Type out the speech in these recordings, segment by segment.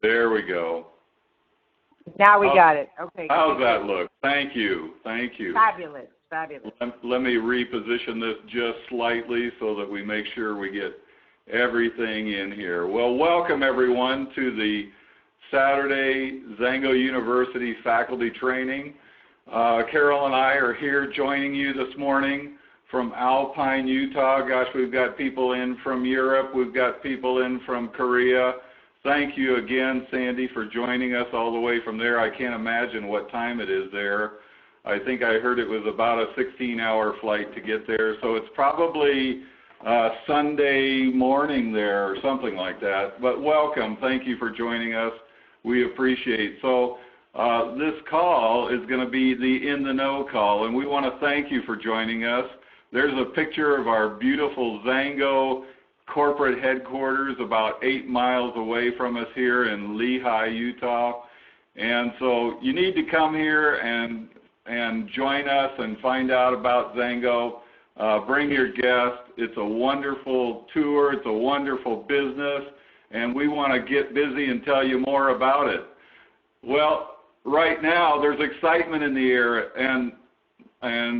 There we go. Now we got it. Okay. How's that look? Thank you. Thank you. Fabulous. Fabulous. Let me reposition this just slightly so that we make sure we get everything in here. Well, welcome everyone to the Saturday Xango University faculty training. Carol and I are here joining you this morning from Alpine, Utah. Gosh, we've got people in from Europe. We've got people in from Korea. Thank you again, Sandy, for joining us all the way from there. I can't imagine what time it is there. I think I heard it was about a 16-hour flight to get there, so it's probably Sunday morning there or something like that. But welcome. Thank you for joining us. We appreciate. So this call is going to be the In the Know call, and we want to thank you for joining us. There's a picture of our beautiful Xango corporate headquarters about 8 miles away from us here in Lehi, Utah. And so you need to come here and join us and find out about Xango. Bring your guests. It's a wonderful tour. It's a wonderful business, and we want to get busy and tell you more about it. Well, right now there's excitement in the air, and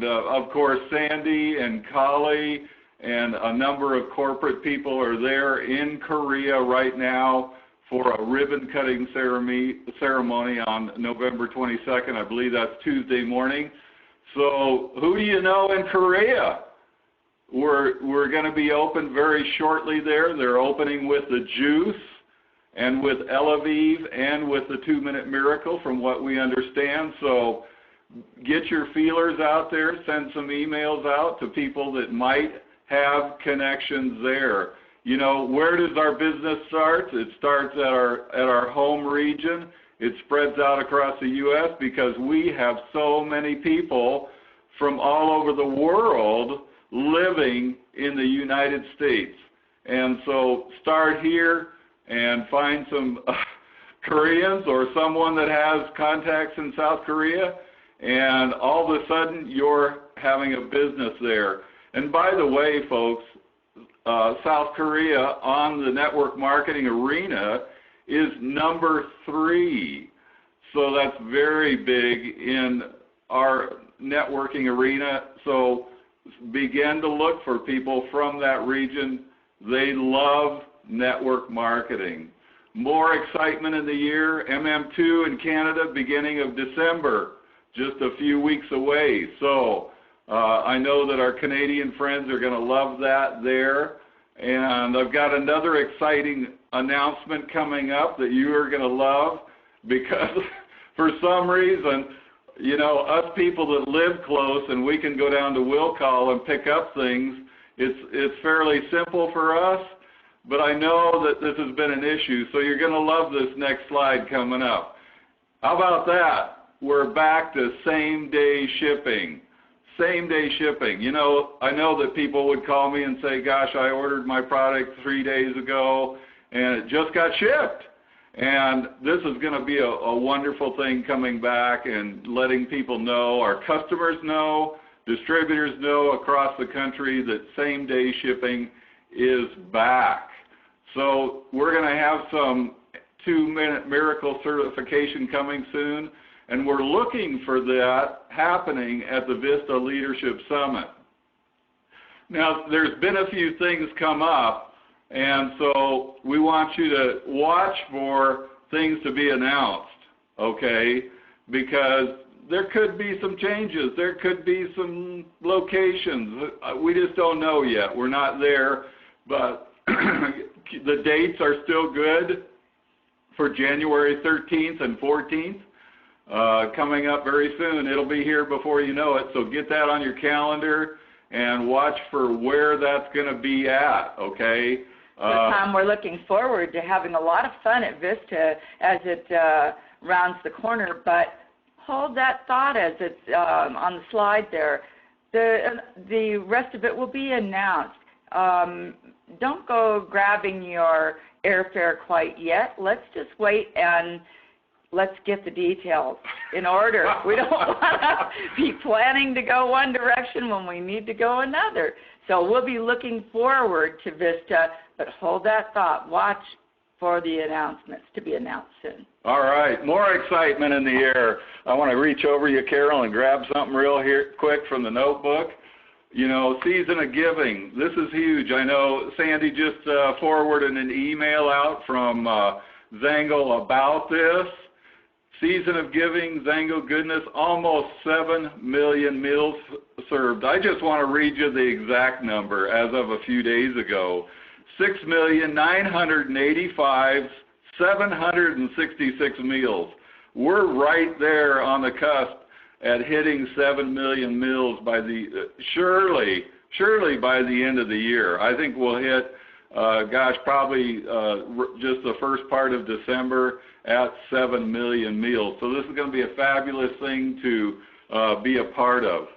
of course Sandy and Kali and a number of corporate people are there in Korea right now for a ribbon cutting ceremony on November 22nd. I believe that's Tuesday morning. So who do you know in Korea? We're going to be open very shortly there. They're opening with the Juice and with Elaviv and with the 2-Minute Miracle from what we understand. So get your feelers out there, send some emails out to people that might have connections there. You know, where does our business start? It starts at our home region. It spreads out across the U.S. because we have so many people from all over the world living in the United States. And so start here and find some Koreans or someone that has contacts in South Korea, and all of a sudden you're having a business there. And by the way, folks, South Korea on the network marketing arena is number 3. So that's very big in our networking arena. So begin to look for people from that region. They love network marketing. More excitement in the year. MM2 in Canada beginning of December, just a few weeks away. So I know that our Canadian friends are going to love that there. And I've got another exciting announcement coming up that you are going to love, because for some reason, you know, us people that live close and we can go down to will call and pick up things, it's fairly simple for us, but I know that this has been an issue, so you're going to love this next slide coming up. How about that? We're back to same-day shipping. Same-day shipping. You know, I know that people would call me and say, gosh, I ordered my product 3 days ago and it just got shipped. And this is going to be a wonderful thing coming back and letting people know, our customers know, distributors know across the country that same-day shipping is back. So we're going to have some 2-Minute Miracle certification coming soon, and we're looking for that happening at the Vista Leadership Summit. Now, there's been a few things come up, and so we want you to watch for things to be announced, okay? Because there could be some changes. There could be some locations. We just don't know yet. We're not there, but the dates are still good for January 13th and 14th. Coming up very soon. It'll be here before you know it, so get that on your calendar and watch for where that's going to be at, okay? Tom, we're looking forward to having a lot of fun at Vista as it rounds the corner, but hold that thought as it's on the slide there. The rest of it will be announced. Don't go grabbing your airfare quite yet. Let's just wait and let's get the details in order. We don't want to be planning to go one direction when we need to go another. So we'll be looking forward to Vista, but hold that thought. Watch for the announcements to be announced soon. All right, more excitement in the air. I want to reach over you, Carol, and grab something real here quick from the notebook. You know, season of giving. This is huge. I know Sandy just forwarded an email out from Xango about this. Season of giving, Xango goodness, almost 7 million meals served. I just want to read you the exact number as of a few days ago. 6,985,766 meals. We're right there on the cusp at hitting 7 million meals by the surely by the end of the year. I think we'll hit, probably just the first part of December at 7 million meals. So this is going to be a fabulous thing to be a part of.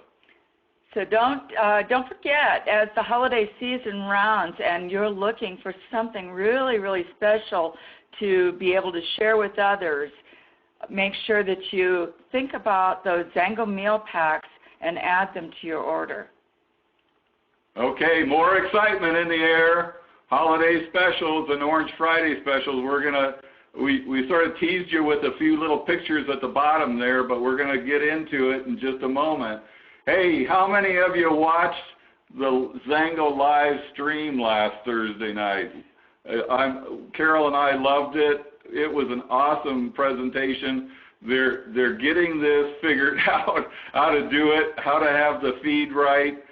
So don't forget, as the holiday season rounds and you're looking for something really, really special to be able to share with others, make sure that you think about those Xango meal packs and add them to your order. Okay, more excitement in the air. Holiday specials and Orange Friday specials. We sort of teased you with a few little pictures at the bottom there, but we're going to get into it in just a moment. Hey, how many of you watched the Xango live stream last Thursday night? Carol and I loved it. It was an awesome presentation. They're getting this figured out, how to do it, how to have the feed right.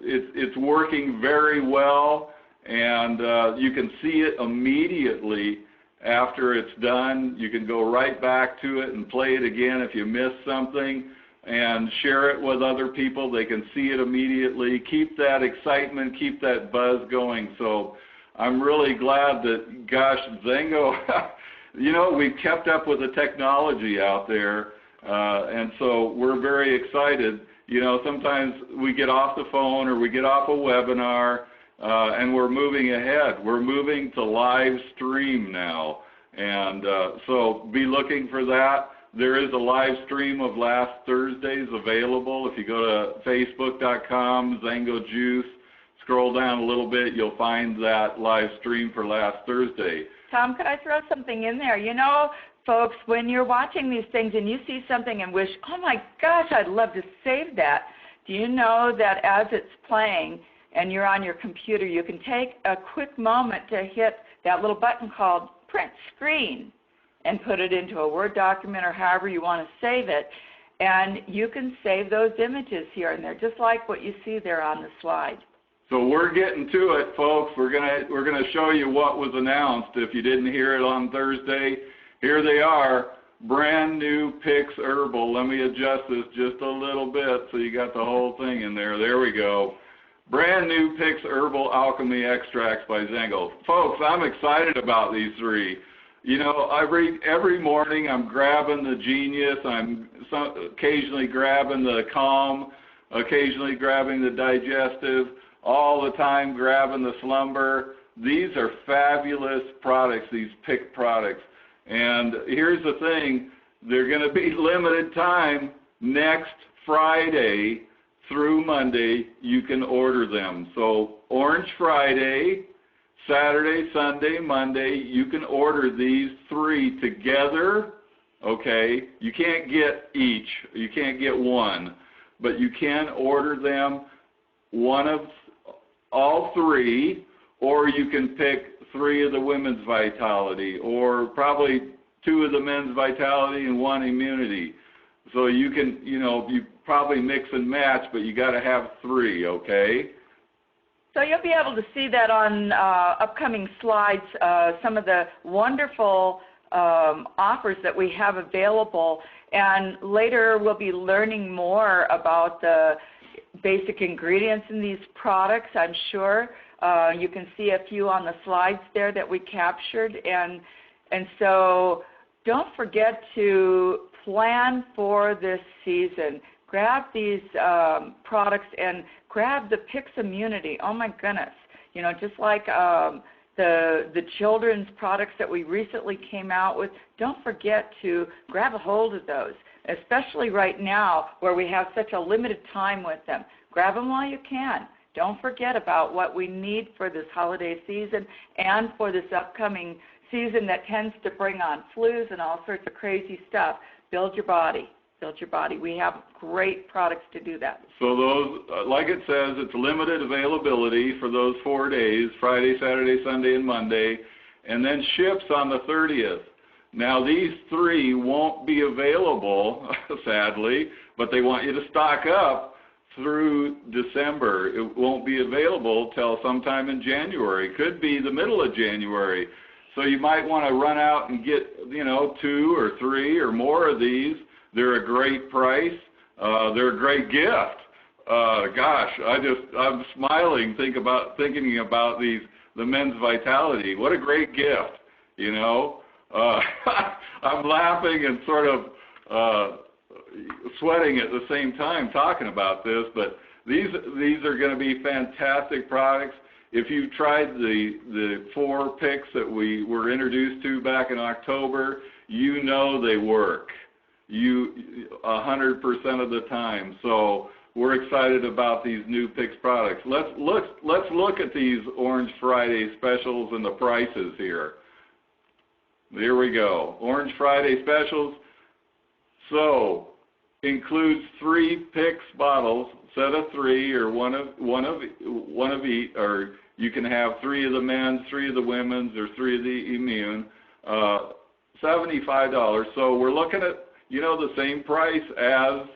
It's working very well, and you can see it immediately after it's done. You can go right back to it and play it again if you missed something, and share it with other people. They can see it immediately. Keep that excitement, keep that buzz going. So I'm really glad that, gosh, Xango, you know, we've kept up with the technology out there, and so we're very excited. You know, sometimes we get off the phone or we get off a webinar, and we're moving ahead. We're moving to live stream now, and so be looking for that. There is a live stream of last Thursday's available. If you go to facebook.com, Xango Juice, scroll down a little bit, you'll find that live stream for last Thursday. Tom, could I throw something in there? You know, folks, when you're watching these things and you see something and wish, oh my gosh, I'd love to save that, do you know that as it's playing and you're on your computer, you can take a quick moment to hit that little button called print screen and put it into a Word document or however you want to save it, and you can save those images here and there, just like what you see there on the slide. So we're getting to it, folks. We're gonna show you what was announced. If you didn't hear it on Thursday, here they are, brand new Pix Herbal. Let me adjust this just a little bit so you got the whole thing in there. There we go. Brand new Pix Herbal Alchemy Extracts by Xango. Folks, I'm excited about these three. You know, every morning I'm grabbing the Genius, I'm occasionally grabbing the Calm, occasionally grabbing the Digestive, all the time grabbing the Slumber. These are fabulous products, these PIC products. And here's the thing, they're going to be limited time. Next Friday through Monday, you can order them. So Orange Friday, Saturday, Sunday, Monday, you can order these three together, okay? You can't get each, you can't get one, but you can order them, one of all three, or you can pick 3 of the Women's Vitality, or probably 2 of the Men's Vitality and 1 Immunity. So you can, you know, you probably mix and match, but you got to have 3, okay? So you'll be able to see that on upcoming slides, some of the wonderful offers that we have available. And later we'll be learning more about the basic ingredients in these products, I'm sure. You can see a few on the slides there that we captured. And so don't forget to plan for this season. Grab these products and grab the PIX Immunity. Oh my goodness. You know, just like the children's products that we recently came out with, don't forget to grab a hold of those, especially right now where we have such a limited time with them. Grab them while you can. don't forget about what we need for this holiday season and for this upcoming season that tends to bring on flus and all sorts of crazy stuff. Build your body. Build your body. We have great products to do that. So those, like it says, it's limited availability for those 4 days, Friday, Saturday, Sunday, and Monday, and then ships on the 30th. Now, these 3 won't be available, sadly, but they want you to stock up through December. It won't be available till sometime in January. Could be the middle of January. So you might want to run out and get, 2 or 3 or more of these. They're a great price. They're a great gift. Gosh, I'm smiling thinking about the Men's Vitality. What a great gift, I'm laughing and sort of sweating at the same time talking about this, but these are going to be fantastic products. If you tried the 4 picks that we were introduced to back in October, they work. 100% of the time. So we're excited about these new Picks products. Let's look at these Orange Friday specials and the prices here. There we go. Orange Friday specials. So includes 3 Picks bottles, set of 3 or one of each, or you can have 3 of the men's, 3 of the women's, or 3 of the immune. $75. So we're looking at the same price as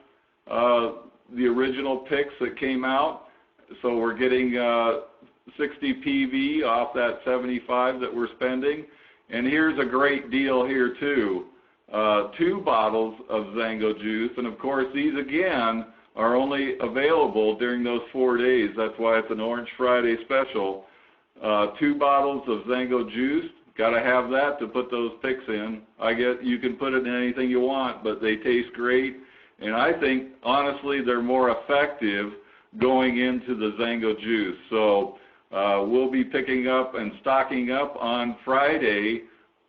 the original Picks that came out. So we're getting 60 PV off that 75 that we're spending. And here's a great deal here too. 2 bottles of Xango juice, and of course these again are only available during those 4 days. That's why it's an Orange Friday special. 2 bottles of Xango juice. Got to have that to put those Picks in. You can put it in anything you want, but they taste great. And I think, honestly, they're more effective going into the Xango juice. So we'll be picking up and stocking up on Friday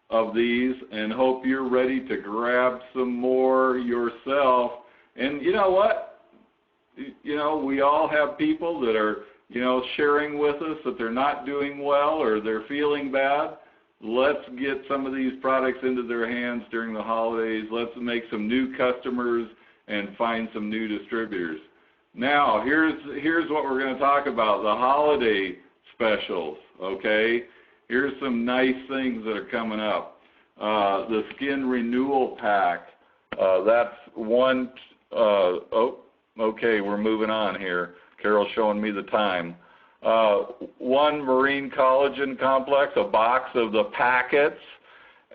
of these, and hope you're ready to grab some more yourself. And you know what? We all have people that are, sharing with us that they're not doing well or they're feeling bad. Let's get some of these products into their hands during the holidays. Let's make some new customers and find some new distributors. Now, here's what we're going to talk about, the holiday specials, okay? Here's some nice things that are coming up. The Skin Renewal Pack, that's one, okay, we're moving on here. Carol's showing me the time. 1 Marine Collagen Complex, a box of the packets.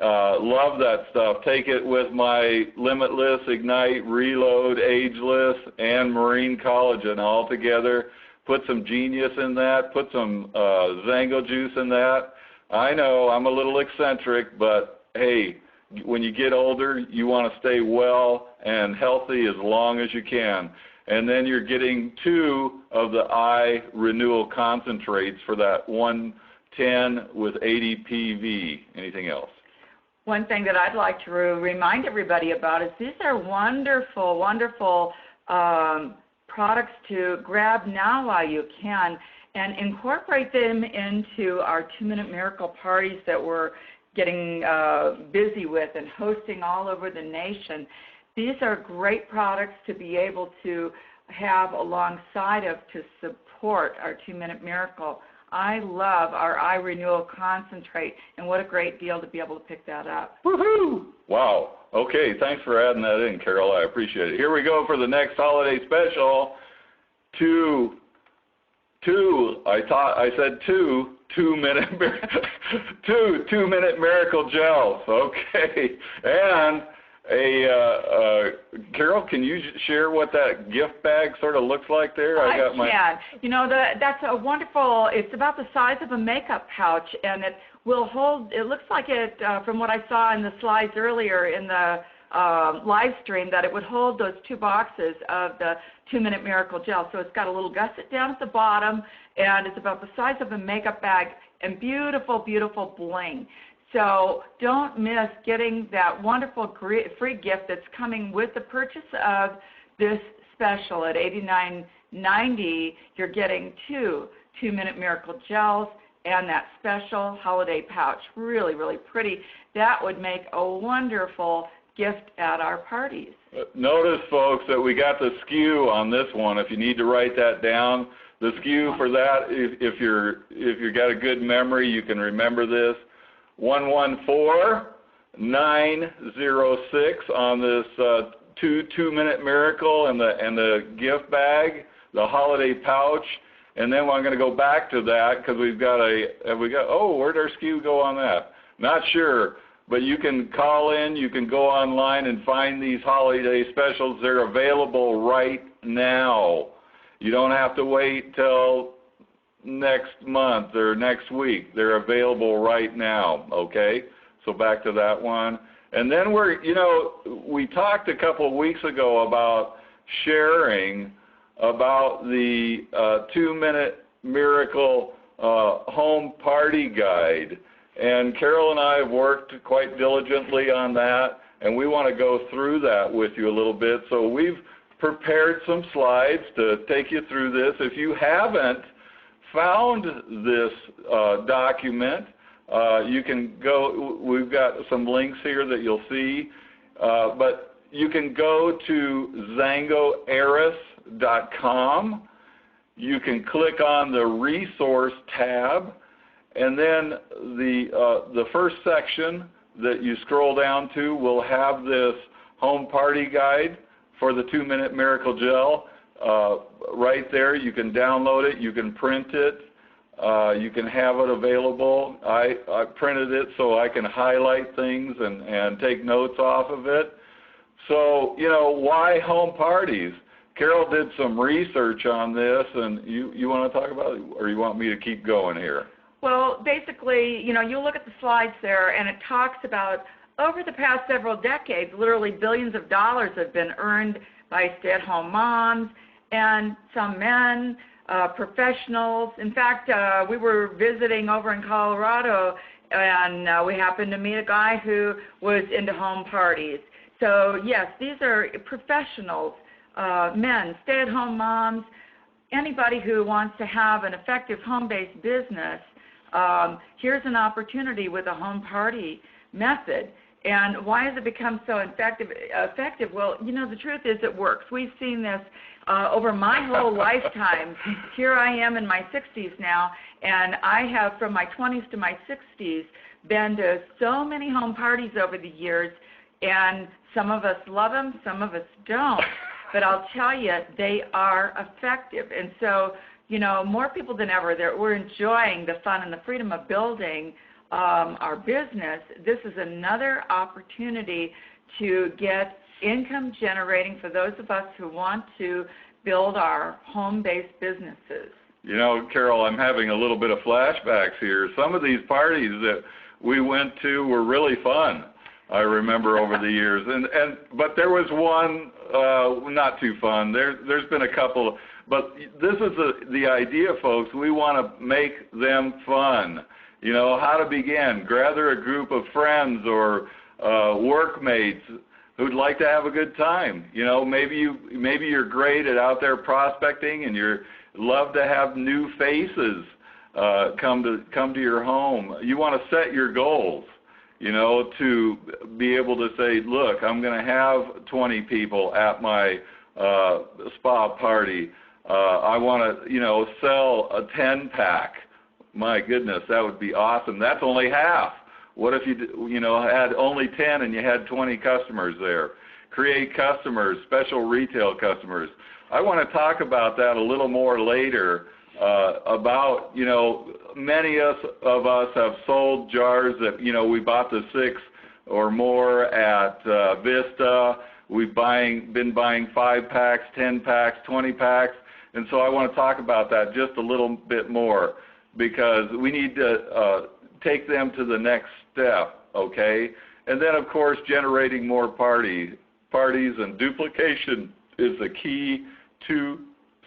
Love that stuff. Take it with my Limitless, Ignite, Reload, Ageless, and Marine Collagen all together. Put some Genius in that. Put some Xango juice in that. I know I'm a little eccentric, but hey, when you get older, you want to stay well and healthy as long as you can. And then you're getting 2 of the eye renewal concentrates for that 110 with 80 PV. Anything else? One thing that I'd like to remind everybody about is these are wonderful, wonderful products to grab now while you can, and incorporate them into our 2-minute miracle parties that we're getting busy with and hosting all over the nation. These are great products to be able to have alongside of to support our 2-minute miracle. I love our eye renewal concentrate, and what a great deal to be able to pick that up. Woohoo! Wow. Okay, thanks for adding that in, Carol. I appreciate it. Here we go for the next holiday special. 2 2-minute miracle gels. Okay, and Carol, can you share what that gift bag sort of looks like there? I can. That's a wonderful, it's about the size of a makeup pouch, and it will hold, it looks like it, from what I saw in the slides earlier in the live stream, that it would hold those 2 boxes of the 2-minute miracle gel. So it's got a little gusset down at the bottom, and it's about the size of a makeup bag, and beautiful, beautiful bling. So don't miss getting that wonderful free gift that's coming with the purchase of this special at $89.90. $90, you're getting 2-minute miracle gels and that special holiday pouch. Really, really pretty. That would make a wonderful gift at our parties. Notice, folks, that we got the SKU on this one. If you need to write that down, the SKU for that, if you've got a good memory, you can remember this. 114906 on this two-minute miracle and the gift bag, the holiday pouch. And then I'm going to go back to that because where'd our SKU go on that? Not sure, but you can call in, you can go online and find these holiday specials. They're available right now. You don't have to wait till next month or next week. They're available right now, okay? So back to that one. And then we talked a couple of weeks ago about sharing about the 2-minute miracle home party guide. And Carol and I have worked quite diligently on that, and we want to go through that with you a little bit. So we've prepared some slides to take you through this. If you haven't found this document, you can go, we've got some links here that you'll see, but you can go to xangoeris.com. You can click on the resource tab, and then the first section that you scroll down to will have this home party guide for the 2-minute miracle gel right there. You can download it, you can print it, you can have it available. I printed it so I can highlight things and take notes off of it. So, why home parties? Carol did some research on this, and you want to talk about it, or you want me to keep going here? Well, basically, you look at the slides there, and it talks about over the past several decades, literally billions of dollars have been earned by stay-at-home moms and some men, professionals. In fact, we were visiting over in Colorado, and we happened to meet a guy who was into home parties. So, yes, these are professionals, men, stay-at-home moms, anybody who wants to have an effective home-based business. Here's an opportunity with a home party method. And why has it become so effective? Well, the truth is it works. We've seen this over my whole lifetime. Here I am in my 60s now, and I have, from my 20s to my 60s, been to so many home parties over the years, and some of us love them, some of us don't. But I'll tell you, they are effective. And so, more people than ever, we're enjoying the fun and the freedom of building our business. This is another opportunity to get income generating for those of us who want to build our home-based businesses. Carol, I'm having a little bit of flashbacks here. Some of these parties that we went to were really fun, I remember, over the years. But there was one not too fun. There's been a couple, but this is the idea, folks. We want to make them fun. How to begin. Gather a group of friends or workmates who'd like to have a good time. Maybe you're great at out there prospecting, and you love to have new faces come to your home. You want to set your goals, to be able to say, look, I'm going to have 20 people at my spa party. I want to, sell a 10-pack. My goodness, that would be awesome. That's only half. What if you had only 10 and you had 20 customers there? Create customers, special retail customers. I want to talk about that a little more later, about, many of us have sold jars that, we bought the 6 or more at Vista. We've been buying 5-packs, 10-packs, 20-packs. And so I want to talk about that just a little bit more, because we need to take them to the next step, okay? And then, of course, generating more parties and duplication is the key to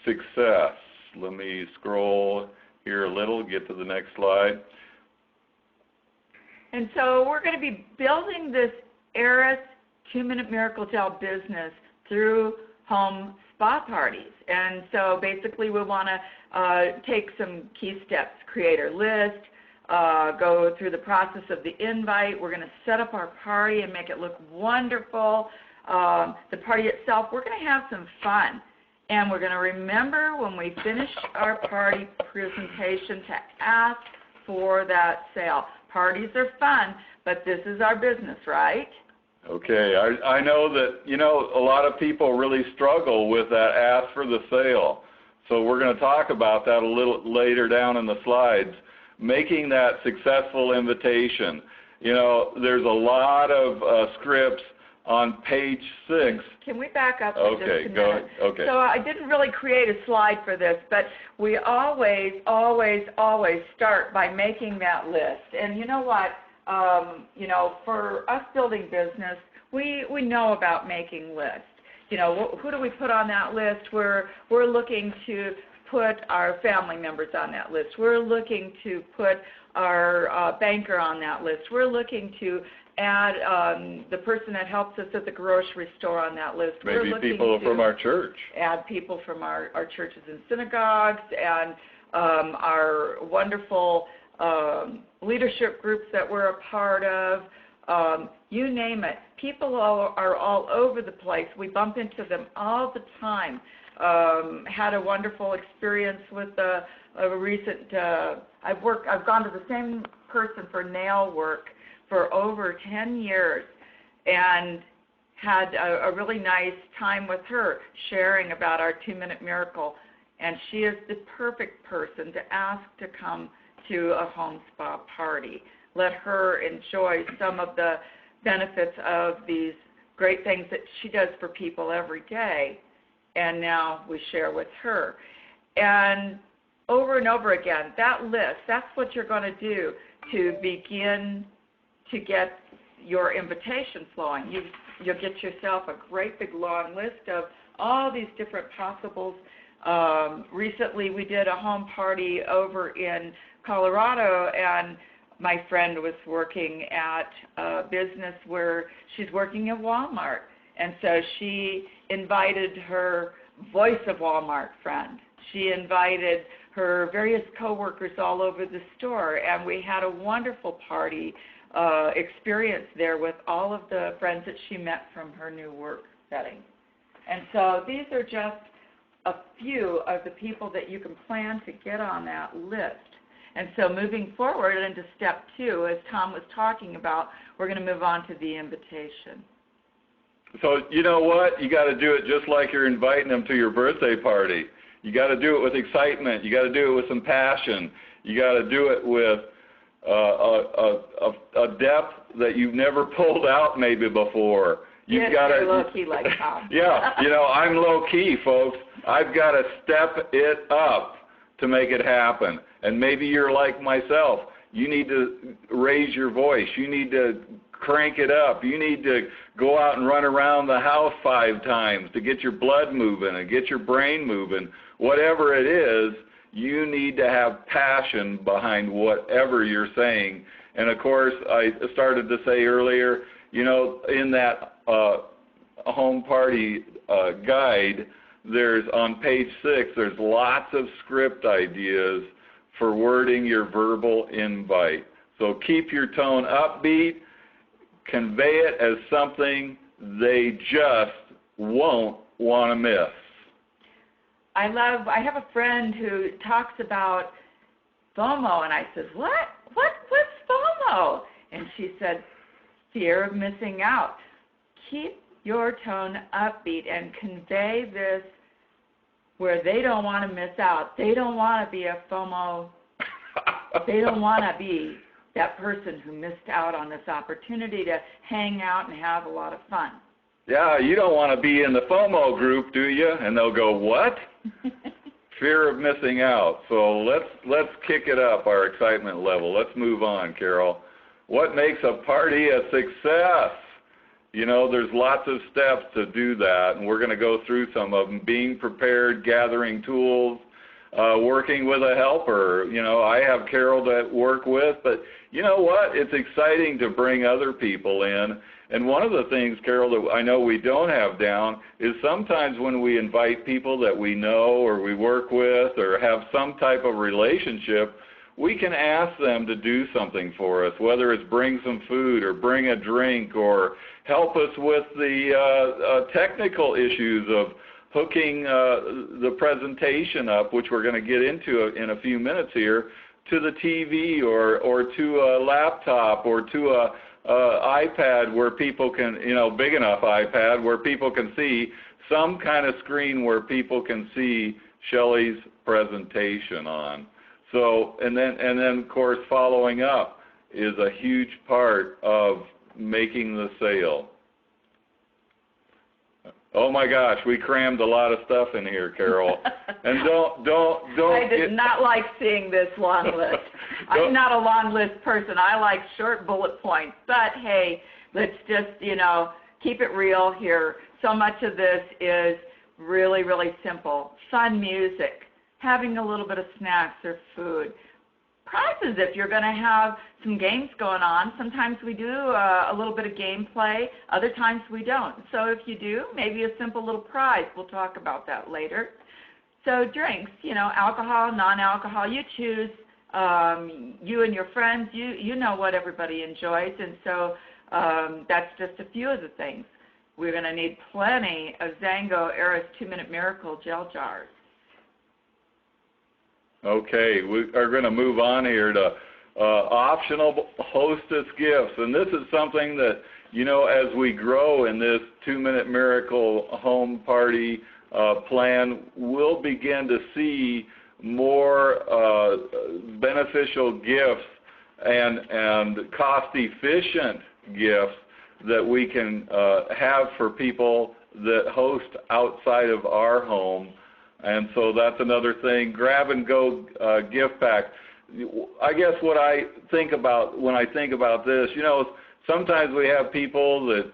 success. Let me scroll here a little, get to the next slide. And so we're going to be building this Eris 2-minute miracle gel business through home spa parties. And so basically we want to take some key steps, create our list, go through the process of the invite. We're going to set up our party and make it look wonderful. The party itself, we're going to have some fun. And we're going to remember when we finish our party presentation to ask for that sale. Parties are fun, but this is our business, right? Okay, I know that, a lot of people really struggle with that ask for the sale. So we're going to talk about that a little later down in the slides. Making that successful invitation. There's a lot of scripts on page 6. Can we back up for just a minute? Go ahead. Okay. So I didn't really create a slide for this, but we always start by making that list. And you know what? For us building business, we know about making lists. Who do we put on that list? We're looking to put our family members on that list. We're looking to put our banker on that list. We're looking to add the person that helps us at the grocery store on that list. Maybe people from our church. Add people from our churches and synagogues and our wonderful leadership groups that we're a part of. You name it. People are all over the place. We bump into them all the time. Had a wonderful experience with a recent. I've gone to the same person for nail work for over 10 years, and had a really nice time with her, sharing about our 2-minute miracle. And she is the perfect person to ask to come to a home spa party. Let her enjoy some of the benefits of these great things that she does for people every day. And now we share with her. And over again, that list, that's what you're going to do to begin to get your invitation flowing. You'll get yourself a great big long list of all these different possibles. Recently we did a home party over in Colorado, and my friend was working at a business where she's working at Walmart. And so she invited her Voice of Walmart friend. She invited her various coworkers all over the store, and we had a wonderful party experience there with all of the friends that she met from her new work setting. And so these are just a few of the people that you can plan to get on that list. And so moving forward into step 2, as Tom was talking about, we're going to move on to the invitation. So you know what? You got to do it just like you're inviting them to your birthday party. You got to do it with excitement. You got to do it with some passion. You got to do it with a depth that you've never pulled out maybe before. You've got to low key like Tom. Yeah, I'm low key, folks. I've got to step it up to make it happen. And maybe you're like myself. You need to raise your voice. You need to crank it up. You need to go out and run around the house 5 times to get your blood moving and get your brain moving. Whatever it is, you need to have passion behind whatever you're saying. And of course, I started to say earlier, in that home party guide, there's on page 6, there's lots of script ideas for wording your verbal invite. So keep your tone upbeat, convey it as something they just won't want to miss. I have a friend who talks about FOMO, and I said, what's FOMO? And she said, fear of missing out. Keep your tone upbeat and convey this where they don't want to miss out. They don't want to be a FOMO. They don't want to be that person who missed out on this opportunity to hang out and have a lot of fun. Yeah, you don't want to be in the FOMO group, do you? And they'll go, what? Fear of missing out. So let's kick it up, our excitement level. Let's move on, Carol. What makes a party a success? There's lots of steps to do that, and we're going to go through some of them. Being prepared, gathering tools, working with a helper. You know, I have Carol to work with, but you know what? It's exciting to bring other people in. And one of the things, Carol, that I know we don't have down is sometimes when we invite people that we know or we work with or have some type of relationship, we can ask them to do something for us, whether it's bring some food or bring a drink or help us with the technical issues of hooking the presentation up, which we're going to get into in a few minutes here, to the TV or to a laptop or to a iPad where people can, you know, big enough iPad where people can see some kind of screen where people can see Shelley's presentation on. So, and then of course following up is a huge part of making the sale. Oh my gosh, we crammed a lot of stuff in here, Carol. And don't. I did not like seeing this long list. I'm not a long list person. I like short bullet points. But hey, let's just, you know, keep it real here. So much of this is really, really simple. Fun music, having a little bit of snacks or food. Prizes if you're going to have some games going on. Sometimes we do a little bit of gameplay. Other times we don't. So if you do, maybe a simple little prize. We'll talk about that later. So drinks, you know, alcohol, non-alcohol, you choose. You and your friends, you know what everybody enjoys. And so that's just a few of the things. We're going to need plenty of Xango Eris 2-Minute Miracle gel jars. Okay, we are going to move on here to optional hostess gifts. And this is something that, you know, as we grow in this 2-Minute Miracle home party plan, we'll begin to see more beneficial gifts and cost-efficient gifts that we can have for people that host outside of our home. And so that's another thing. Grab-and-go gift pack. I guess what I think about when I think about this, you know, sometimes we have people that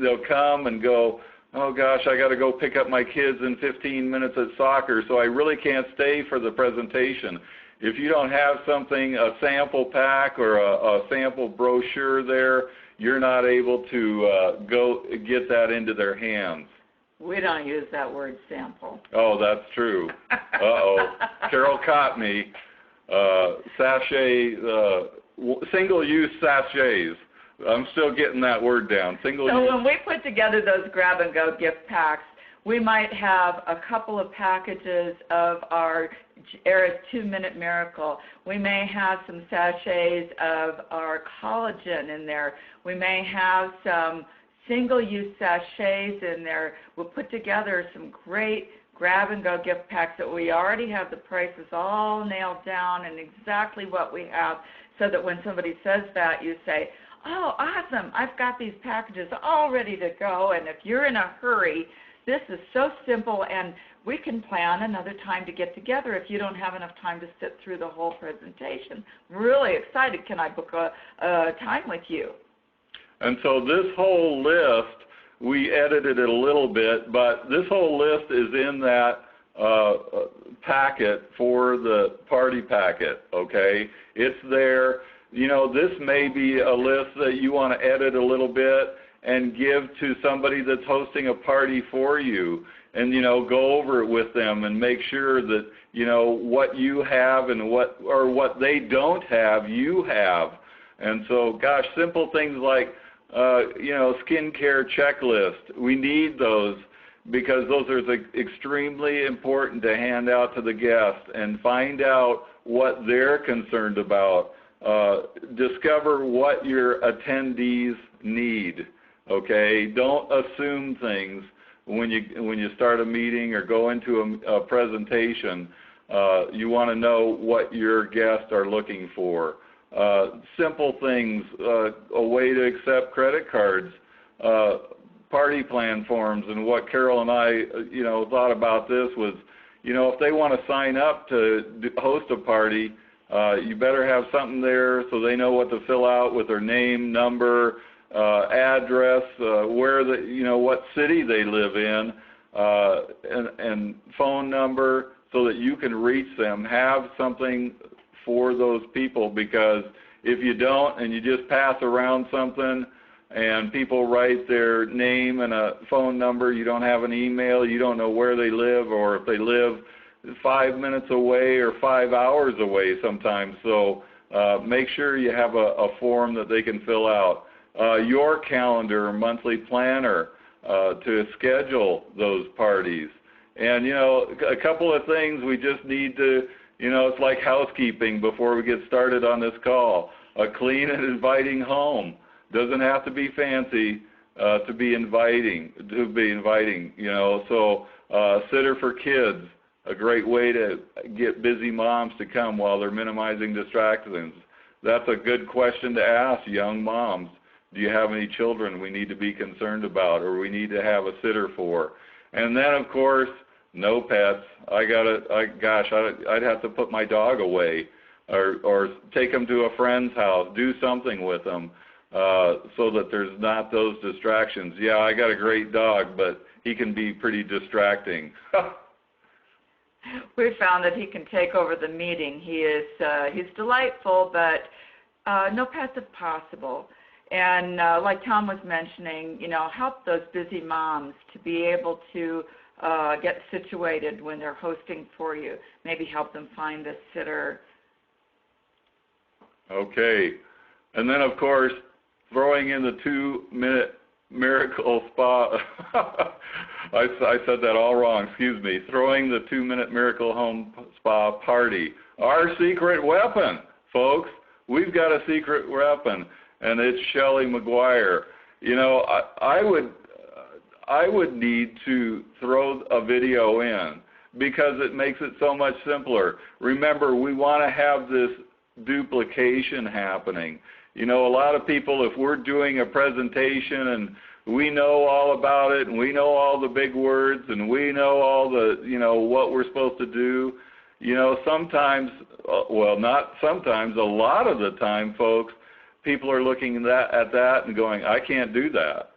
they'll come and go, oh gosh, I got to go pick up my kids in 15 minutes at soccer, so I really can't stay for the presentation. If you don't have something, a sample pack or a sample brochure there, you're not able to go get that into their hands. We don't use that word sample. Oh, that's true. Uh-oh. Carol caught me. Sachet, single-use sachets. I'm still getting that word down. So when we put together those grab-and-go gift packs, we might have a couple of packages of our Eris 2-Minute Miracle. We may have some sachets of our collagen in there. We may have some single-use sachets in there. We'll put together some great grab-and-go gift packs that we already have the prices all nailed down and exactly what we have, so that when somebody says that, you say, oh, awesome, I've got these packages all ready to go. And if you're in a hurry, this is so simple, and we can plan another time to get together if you don't have enough time to sit through the whole presentation. I'm really excited. Can I book a time with you? And so this whole list, we edited it a little bit, but this whole list is in that packet for the party packet, okay? It's there. You know, this may be a list that you want to edit a little bit and give to somebody that's hosting a party for you, and, you know, go over it with them and make sure that, you know, what you have and what they don't have, you have. And so, gosh, simple things like, you know, skincare checklist. We need those because those are extremely important to hand out to the guests and find out what they're concerned about. Discover what your attendees need, okay? Don't assume things when you start a meeting or go into a presentation. You want to know what your guests are looking for. Simple things, a way to accept credit cards, party plan forms. And what Carol and I, you know, thought about this was, you know, if they want to sign up to host a party, you better have something there so they know what to fill out with their name, number, address, where you know, what city they live in, and phone number, so that you can reach them. Have something for those people, because if you don't and you just pass around something and people write their name and a phone number, you don't have an email, you don't know where they live, or if they live 5 minutes away or 5 hours away sometimes. So make sure you have a form that they can fill out. Your calendar, monthly planner to schedule those parties. And, you know, a couple of things we just need to, you know, it's like housekeeping before we get started on this call. A clean and inviting home. Doesn't have to be fancy to be inviting, you know. So sitter for kids, a great way to get busy moms to come while they're minimizing distractions. That's a good question to ask young moms. Do you have any children we need to be concerned about or we need to have a sitter for? And then, of course, no pets. I'd have to put my dog away or take him to a friend's house, do something with him so that there's not those distractions. Yeah, I got a great dog, but he can be pretty distracting. We found that he can take over the meeting. He's delightful, but no pets if possible. And like Tom was mentioning, you know, help those busy moms to be able to get situated when they're hosting for you. Maybe help them find a sitter. Okay. And then, of course, throwing in the 2-minute miracle spa. I said that all wrong, excuse me. Throwing the 2-minute miracle home spa party. Our secret weapon, folks. We've got a secret weapon, and it's Shelley McGuire. You know, I would need to throw a video in because it makes it so much simpler. Remember, we want to have this duplication happening. You know, a lot of people, if we're doing a presentation and we know all about it and we know all the big words and we know all the, you know, what we're supposed to do, you know, sometimes, well, not sometimes, a lot of the time, folks, people are looking at that and going, I can't do that.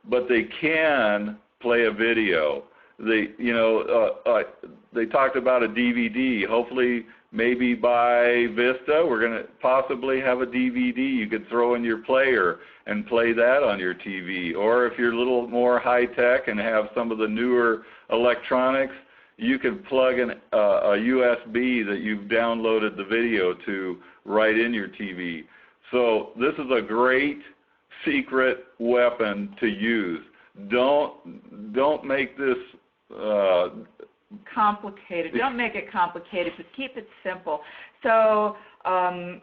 But they can play a video. They, you know, they talked about a DVD. Hopefully, maybe by Vista, we're going to possibly have a DVD you could throw in your player and play that on your TV. Or if you're a little more high-tech and have some of the newer electronics, you can plug in a USB that you've downloaded the video to right in your TV. So this is a great secret weapon to use. Don't make this complicated. Don't make it complicated, but keep it simple. So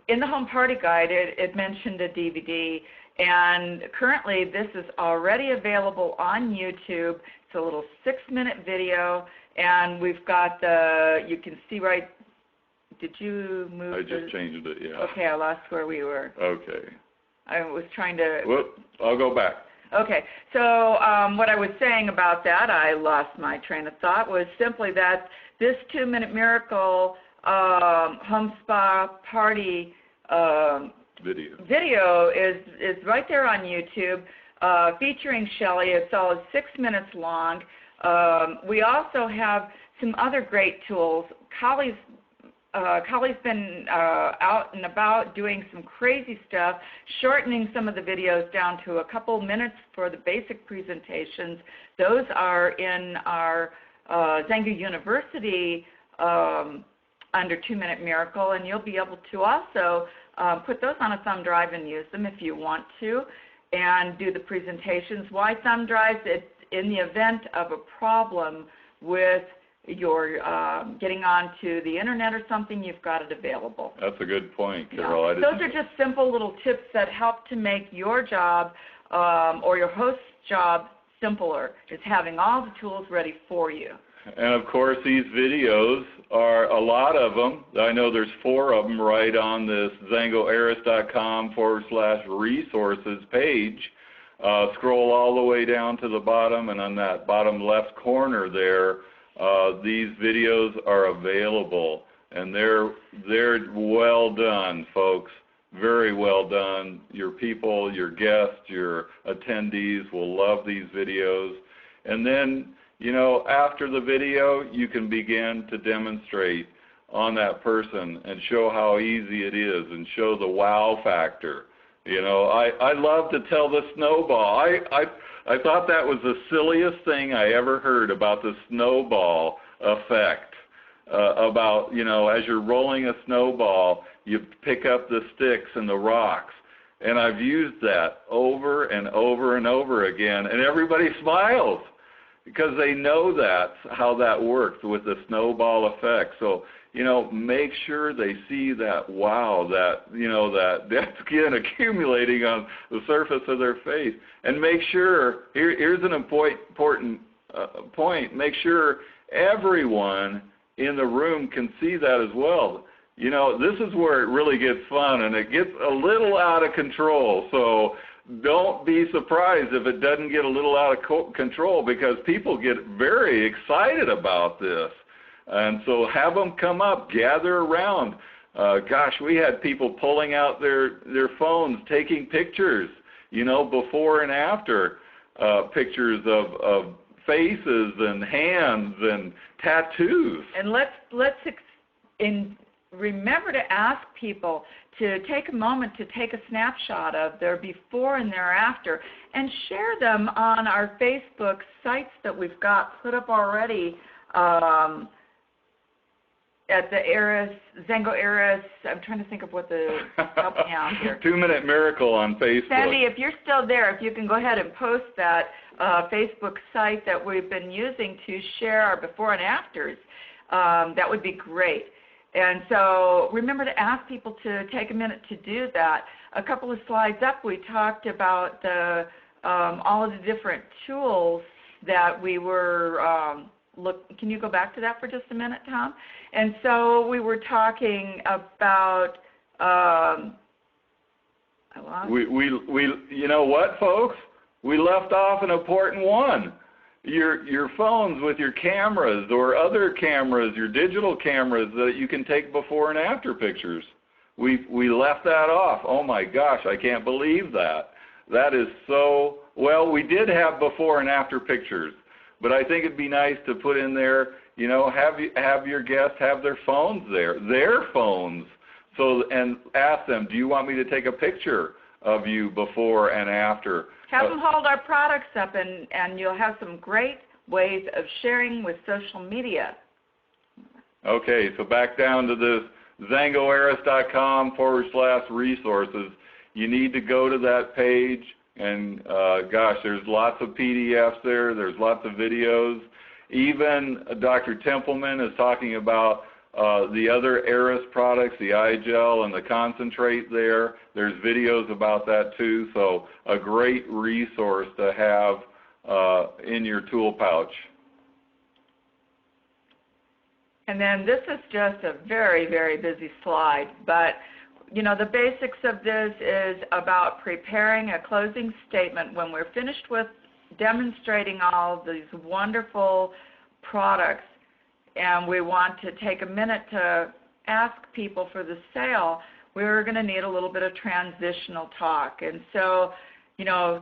in the home party guide, it mentioned a DVD, and currently this is already available on YouTube. It's a little 6-minute video, and we've got you can see right, did you move? I just changed it, yeah. Okay, I lost where we were. Okay. I was trying to. Whoop, I'll go back. Okay, so what I was saying about that, I lost my train of thought, was simply that this 2-minute miracle home spa party video is right there on YouTube, featuring Shelley. It's all 6 minutes long. We also have some other great tools. Collie's been out and about doing some crazy stuff, shortening some of the videos down to a couple minutes for the basic presentations. Those are in our Xango University under 2-minute miracle, and you'll be able to also put those on a thumb drive and use them if you want to, and do the presentations. Why thumb drives? It's in the event of a problem with you're getting onto the internet or something, you've got it available. That's a good point, Carol. Yeah. Those are just simple little tips that help to make your job or your host's job simpler, is having all the tools ready for you. And of course, these videos are a lot of them. I know there's 4 of them right on this XangoAris.com/resources page. Scroll all the way down to the bottom, and on that bottom left corner there, these videos are available, and they're well done, folks. Very well done. Your people, your guests, your attendees will love these videos. And then, after the video, you can begin to demonstrate on that person and show how easy it is and show the wow factor. I love to tell the snowball. I thought that was the silliest thing I ever heard about the snowball effect. About, as you're rolling a snowball, you pick up the sticks and the rocks. And I've used that over and over and over again, and everybody smiles because they know that's how that works with the snowball effect. So, make sure they see that wow, that skin accumulating on the surface of their face. And make sure, here's an important point, make sure everyone in the room can see that as well. This is where it really gets fun, and it gets a little out of control. So don't be surprised if it doesn't get a little out of control, because people get very excited about this. And so have them come up, gather around. We had people pulling out their phones, taking pictures, before and after pictures of faces and hands and tattoos. And let's remember to ask people to take a moment to take a snapshot of their before and their after and share them on our Facebook sites that we've got put up already at the Xango Eris. I'm trying to think of what the help me out here. 2-Minute Miracle on Facebook. Sandy, if you're still there, if you can go ahead and post that Facebook site that we've been using to share our before and afters, that would be great. And so remember to ask people to take a minute to do that. A couple of slides up, we talked about all of the different tools that we were can you go back to that for just a minute, Tom? And so we were talking about you know what, folks? We left off an important one. Your phones with your cameras or other cameras, your digital cameras that you can take before and after pictures. We left that off. Oh my gosh, I can't believe that. That is so, well, we did have before and after pictures, but I think it'd be nice to put in there, have your guests have their phones there, and ask them, do you want me to take a picture of you before and after? Have them hold our products up, and you'll have some great ways of sharing with social media. Okay, so back down to this xangoeris.com/resources. You need to go to that page, and there's lots of PDFs there. There's lots of videos. Even Dr. Templeman is talking about the other Eris products, the eye gel and the concentrate there. There's videos about that too, so a great resource to have in your tool pouch. And then this is just a very, very busy slide, but the basics of this is about preparing a closing statement when we're finished with demonstrating all of these wonderful products, and we want to take a minute to ask people for the sale. We're going to need a little bit of transitional talk. And so,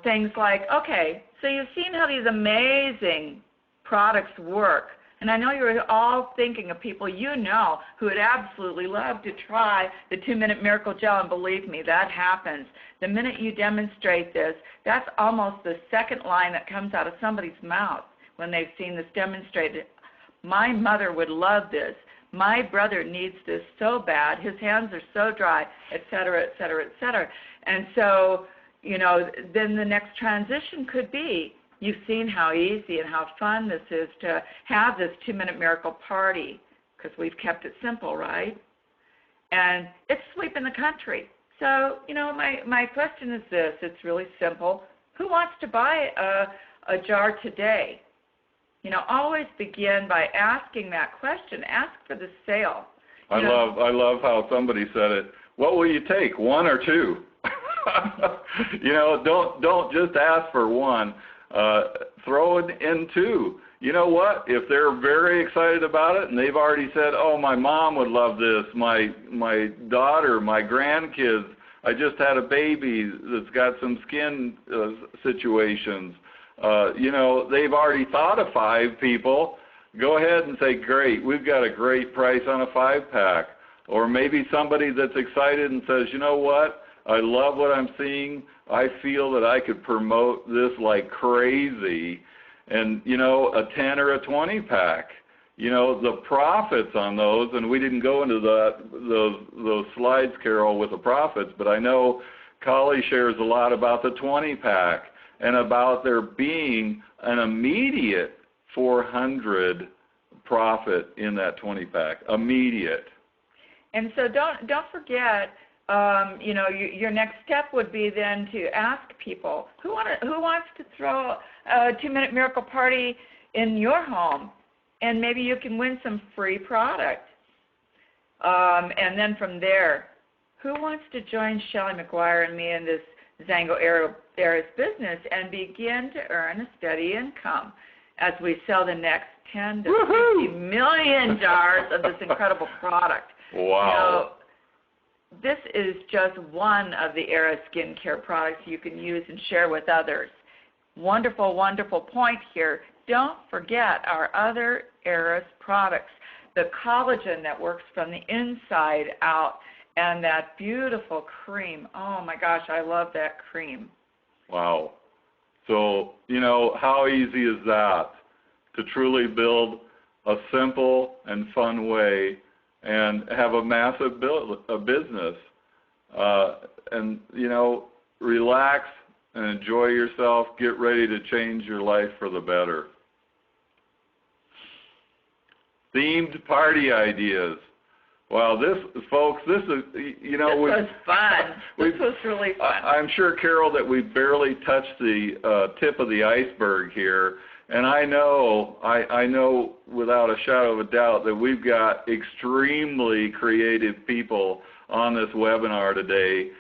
things like, okay, so you've seen how these amazing products work. And I know you're all thinking of people who would absolutely love to try the 2-Minute Miracle Gel, and believe me, that happens. The minute you demonstrate this, that's almost the second line that comes out of somebody's mouth when they've seen this demonstrated. My mother would love this. My brother needs this so bad. His hands are so dry, et cetera, et cetera, et cetera. And so, then the next transition could be, you've seen how easy and how fun this is to have this 2-Minute Miracle party, because we've kept it simple, right? And it's sweeping the country. So, my question is this. It's really simple. Who wants to buy a jar today? Always begin by asking that question. Ask for the sale. I love how somebody said it. What will you take, 1 or 2? Don't just ask for 1. Throw it in 2. You know what? If they're very excited about it and they've already said, oh, my mom would love this, my daughter, my grandkids, I just had a baby that's got some skin situations. they've already thought of 5 people. Go ahead and say, great, we've got a great price on a 5-pack. Or maybe somebody that's excited and says, you know what, I love what I'm seeing. I feel that I could promote this like crazy. And, a 10 or a 20-pack. The profits on those, and we didn't go into those slides, Carol, with the profits, but I know Collie shares a lot about the 20-pack and about there being an immediate 400 profit in that 20-pack, immediate. And so don't forget, your next step would be then to ask people who wants to throw a 2-minute miracle party in your home, and maybe you can win some free product. And then from there, who wants to join Shelley McGuire and me in this Xango Eris business and begin to earn a steady income as we sell the next 10 to 50 million jars of this incredible product? Wow. This is just one of the Eris skincare products you can use and share with others. Wonderful, wonderful point here. Don't forget our other Eris products, the collagen that works from the inside out, and that beautiful cream. Oh my gosh, I love that cream. Wow. So, how easy is that to truly build a simple and fun way and have a massive business, and relax and enjoy yourself. Get ready to change your life for the better. Themed party ideas. Wow, folks, this is this was fun. This was really fun. I'm sure, Carol, that we barely touched the tip of the iceberg here. And I know without a shadow of a doubt that we've got extremely creative people on this webinar today.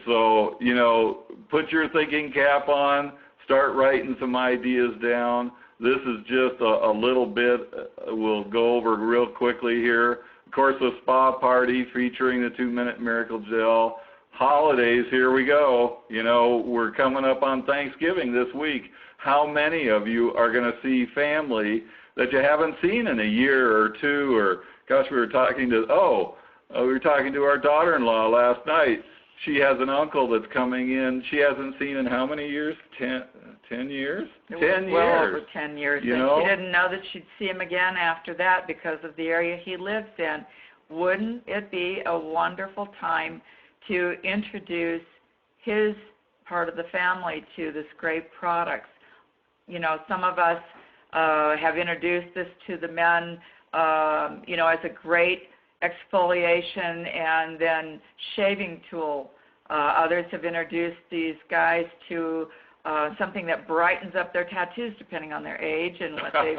So, put your thinking cap on, start writing some ideas down. This is just a little bit we'll go over real quickly here. Of course, the spa party featuring the 2-minute miracle gel. Holidays, here we go. We're coming up on Thanksgiving this week. How many of you are going to see family that you haven't seen in a year or two? Or, gosh, we were talking to our daughter-in-law last night. She has an uncle that's coming in. She hasn't seen in how many years? 10 years? 10 years. Well over 10 years. And she didn't know that she'd see him again after that because of the area he lives in. Wouldn't it be a wonderful time to introduce his part of the family to this great products? Some of us have introduced this to the men, as a great exfoliation and then shaving tool. Others have introduced these guys to something that brightens up their tattoos depending on their age and what they've,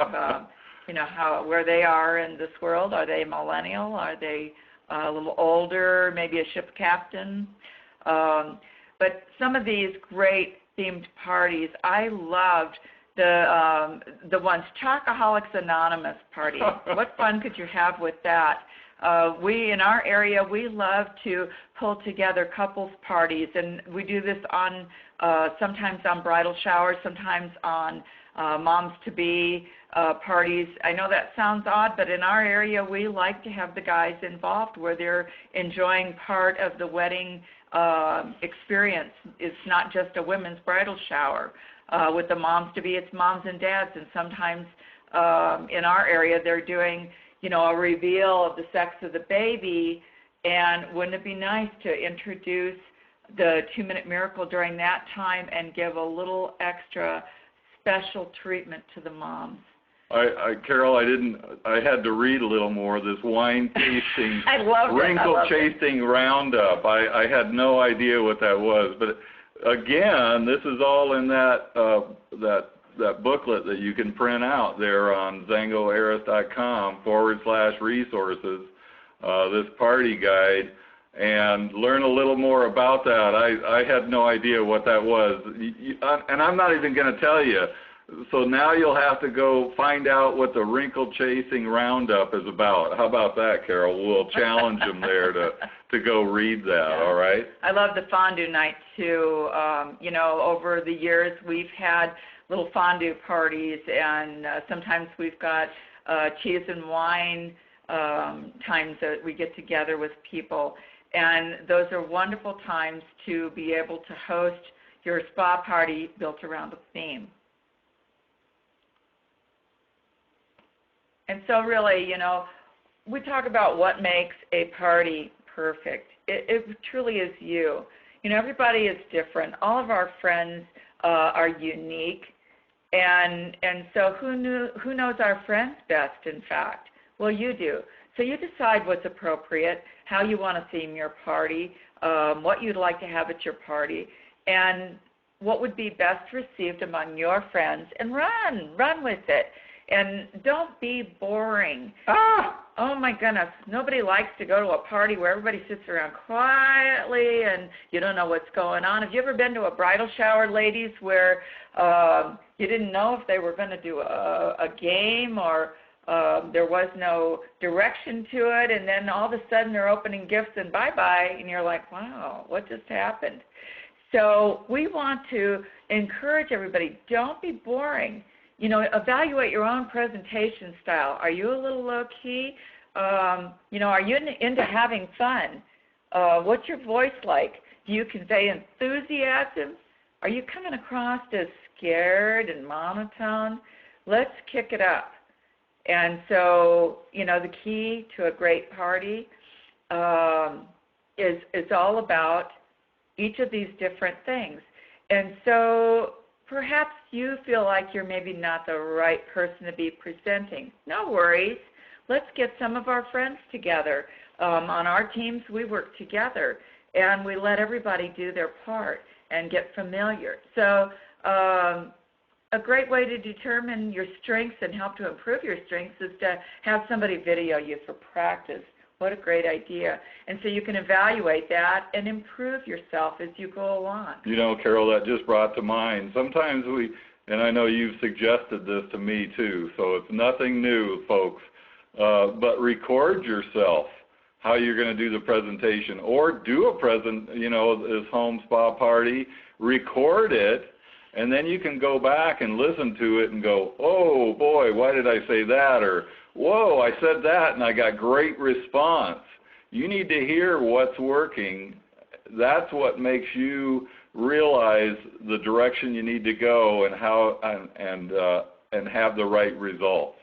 where they are in this world. Are they millennial? Are they a little older, maybe a ship captain? But some of these great themed parties, I loved the ones, Chocoholics Anonymous party. What fun could you have with that? We, in our area, we love to pull together couples parties, and we do this on sometimes on bridal showers, sometimes on moms-to-be parties. I know that sounds odd, but in our area, we like to have the guys involved where they're enjoying part of the wedding experience. It's not just a women's bridal shower. With the moms-to-be, it's moms and dads, and sometimes in our area, they're doing a reveal of the sex of the baby, and wouldn't it be nice to introduce the 2-minute miracle during that time and give a little extra special treatment to the moms? Carol, I had to read a little more. This wine tasting, wrinkle chasing roundup. I had no idea what that was, but again, this is all in that booklet that you can print out there on xangoeris.com/resources, this party guide, and learn a little more about that. I had no idea what that was, and I'm not even going to tell you. So now you'll have to go find out what the wrinkle chasing roundup is about. How about that, Carol? We'll challenge them there to go read that, all right? I love the fondue night, too. Over the years we've had little fondue parties, and sometimes we've got cheese and wine times that we get together with people. And those are wonderful times to be able to host your spa party built around a theme. And so really, you know, we talk about what makes a party perfect. It truly is you. You know, everybody is different. All of our friends are unique. And so who knows our friends best, in fact? Well, you do. So you decide what's appropriate, how you want to theme your party, what you'd like to have at your party, and what would be best received among your friends, and run with it. And don't be boring. Oh my goodness, nobody likes to go to a party where everybody sits around quietly and you don't know what's going on. Have you ever been to a bridal shower, ladies, where you didn't know if they were going to do a game or there was no direction to it, and then all of a sudden they're opening gifts and bye-bye, and you're like, wow, what just happened? So we want to encourage everybody, don't be boring. You know, evaluate your own presentation style. Are you a little low-key? You know, are you into having fun? What's your voice like? Do you convey enthusiasm? Are you coming across as scared and monotone? Let's kick it up. And so, you know, the key to a great party is all about each of these different things. And so perhaps you feel like you're maybe not the right person to be presenting. No worries. Let's get some of our friends together. On our teams, we work together, and we let everybody do their part and get familiar. So a great way to determine your strengths and help to improve your strengths is to have somebody video you for practice. What a great idea. And so you can evaluate that and improve yourself as you go along. You know, Carol, that just brought to mind, sometimes and I know you've suggested this to me too, so it's nothing new, folks, but record yourself, how you're going to do the presentation, or do this home spa party, record it, and then you can go back and listen to it and go, oh boy, why did I say that? Or, whoa, I said that and I got great response. You need to hear what's working. That's what makes you realize the direction you need to go and how and have the right results.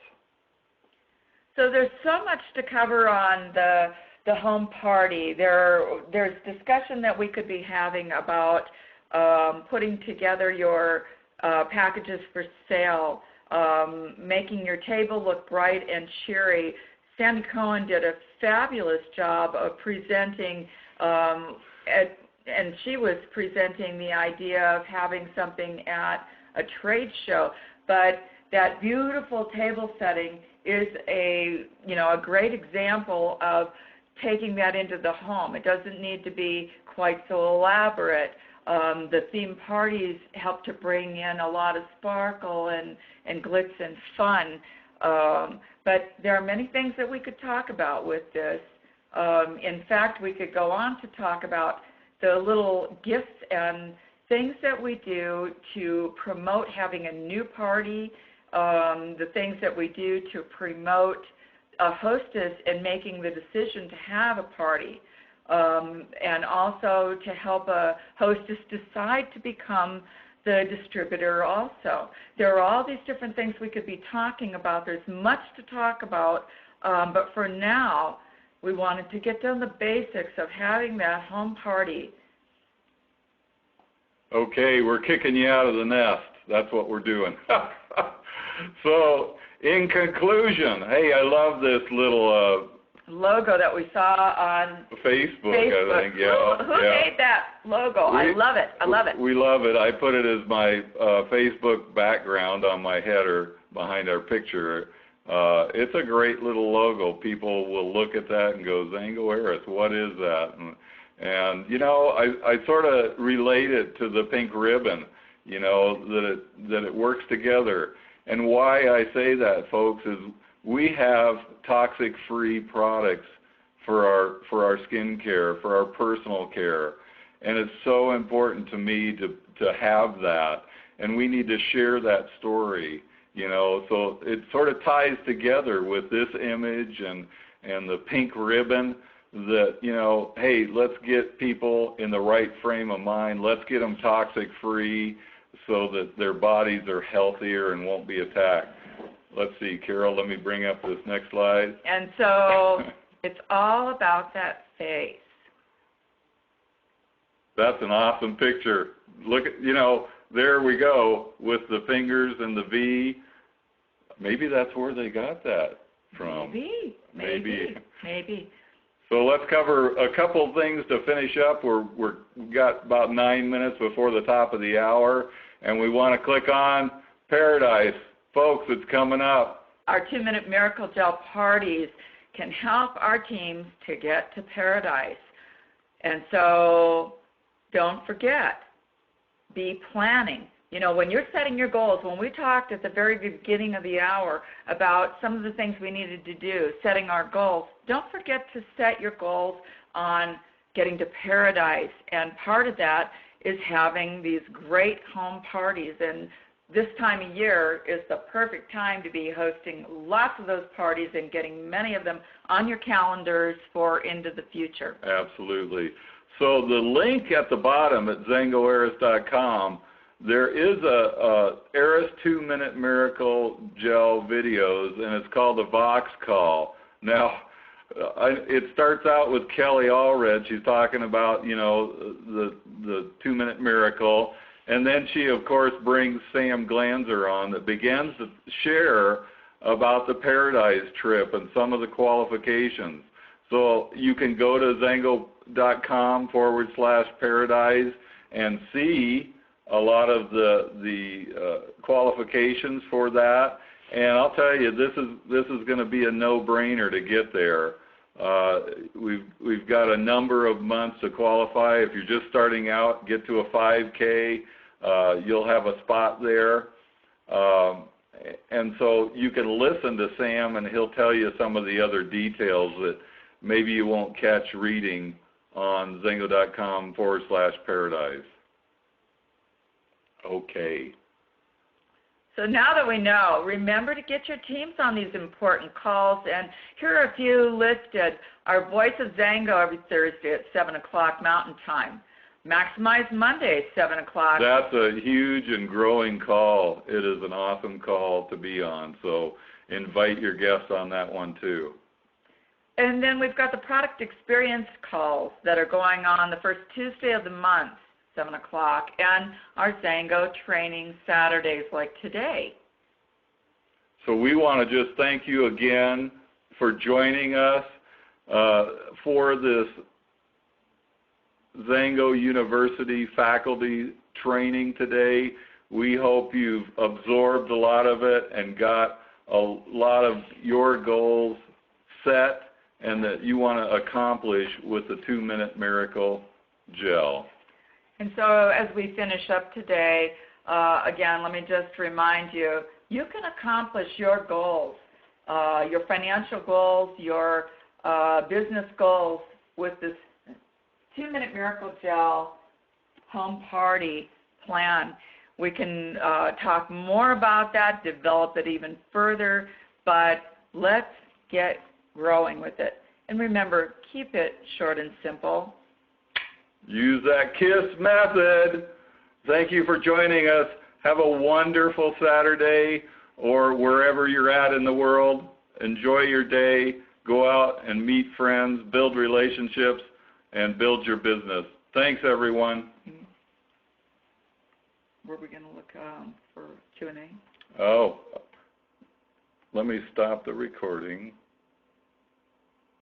So there's so much to cover on the home party. There's discussion that we could be having about putting together your packages for sale, making your table look bright and cheery. Sandy Cohen did a fabulous job of presenting, and she was presenting the idea of having something at a trade show. But that beautiful table setting is a great example of taking that into the home. It doesn't need to be quite so elaborate. The theme parties help to bring in a lot of sparkle and glitz and fun. But there are many things that we could talk about with this. In fact, we could go on to talk about the little gifts and things that we do to promote having a new party, the things that we do to promote a hostess and making the decision to have a party. And also to help a hostess decide to become the distributor also. There are all these different things we could be talking about. There's much to talk about, but for now, we wanted to get down the basics of having that home party. Okay, we're kicking you out of the nest. That's what we're doing. So, in conclusion, hey, I love this little logo that we saw on Facebook. I think. Yeah. Who made that logo? I love it. I love it. We love it. I put it as my Facebook background on my header behind our picture. It's a great little logo. People will look at that and go, Xango Harris, what is that? And you know, I sort of relate it to the pink ribbon, you know, that it works together. And why I say that, folks, is we have toxic-free products for our skin care, for our personal care, and it's so important to me to have that. and we need to share that story, you know. So it sort of ties together with this image and the pink ribbon that, you know, hey, let's get people in the right frame of mind. Let's get them toxic free so that their bodies are healthier and won't be attacked. Let's see, Carol, let me bring up this next slide. And so it's all about that face. That's an awesome picture. Look at, you know, there we go with the fingers and the V. Maybe that's where they got that from. Maybe. So let's cover a couple things to finish up. We've got about 9 minutes before the top of the hour, and we want to click on Paradise. Folks, it's coming up. Our 2-minute Miracle Gel parties can help our teams to get to paradise. And so don't forget, be planning. You know, when you're setting your goals, when we talked at the very beginning of the hour about some of the things we needed to do, setting our goals, don't forget to set your goals on getting to paradise. And part of that is having these great home parties. And this time of year is the perfect time to be hosting lots of those parties and getting many of them on your calendars for into the future. Absolutely. So the link at the bottom at XangoEris.com, there is a Eris 2-minute Miracle Gel videos, and it's called the Vox Call. Now, it starts out with Kelly Allred. She's talking about, you know, the 2-minute miracle. And then she, of course, brings Sam Glanzer on that begins to share about the Paradise trip and some of the qualifications. So you can go to Xango.com/paradise and see a lot of the qualifications for that. And I'll tell you, this is going to be a no-brainer to get there. We've got a number of months to qualify. If you're just starting out, get to a 5K. You'll have a spot there. And so you can listen to Sam, and he'll tell you some of the other details that maybe you won't catch reading on Xango.com/paradise. Okay. So now that we know, remember to get your teams on these important calls. And here are a few listed. Our Voice of Xango every Thursday at 7 o'clock Mountain Time. Maximize Monday, 7 o'clock. That's a huge and growing call. It is an awesome call to be on. So invite your guests on that one too. And then we've got the product experience calls that are going on the first Tuesday of the month, 7 o'clock, and our Xango training Saturdays like today. So we want to just thank you again for joining us for this Xango University faculty training today. We hope you've absorbed a lot of it and got a lot of your goals set and that you want to accomplish with the 2-minute Miracle Gel. And so as we finish up today, again, let me just remind you, you can accomplish your goals, your financial goals, your business goals with this 2-minute Miracle Gel home party plan. We can talk more about that, develop it even further, but let's get growing with it. And remember, keep it short and simple. Use that KISS method. Thank you for joining us. Have a wonderful Saturday or wherever you're at in the world. Enjoy your day. Go out and meet friends, build relationships, and build your business. Thanks, everyone. Were we going to look for Q&A? Oh, let me stop the recording.